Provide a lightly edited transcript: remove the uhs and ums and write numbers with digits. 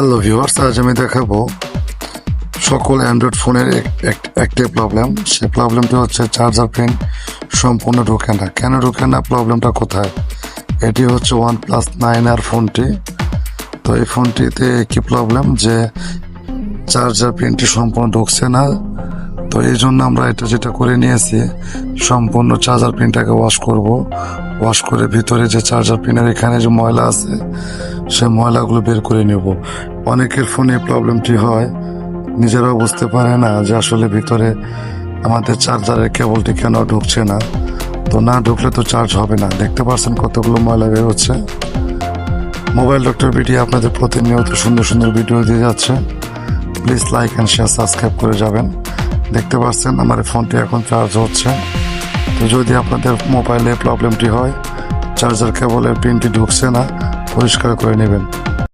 Hello viewers, আজ আমি দেখাবো সকল অ্যান্ড্রয়েড ফোনের একটি প্রবলেম। সেই প্রবলেমটি হচ্ছে চার্জার পিন সম্পূর্ণ ঢোকে না। কেন ঢোকে না, প্রবলেমটা কোথায়? এটি হচ্ছে OnePlus 9R ফোনটি। তো এই ফোনটিতে কি প্রবলেম যে চার্জার পিনটি সম্পূর্ণ ঢুকছে না। তো এই জন্য আমরা যেটা করে নিয়েছি, সম্পূর্ণ চার্জার পিনটাকে ওয়াশ করে ভিতরে যে চার্জার পিনের এখানে যে ময়লা আছে সে ময়লাগুলো বের করে নেব। অনেকের ফোনে প্রবলেমটি হয়, নিজেরাও বুঝতে পারে না যে আসলে ভিতরে আমাদের চার্জারের কেবলটি কেন ঢুকছে না। তো না ঢুকলে তো চার্জ হবে না। দেখতে পাচ্ছেন কতগুলো ময়লা বের হচ্ছে। মোবাইল ডক্টর ভিডিও আপনাদের প্রতিনিয়ত সুন্দর সুন্দর ভিডিও দিয়ে যাচ্ছে। Please like and share, subscribe করে যাবেন। দেখতে পাচ্ছেন আমার ফোনটি এখন চার্জ হচ্ছে। তো যদি আপনাদের মোবাইলে প্রবলেমটি হয়, চার্জার কেবলের পিনটি ঢুকছে না, পরিষ্কার করে নেবেন।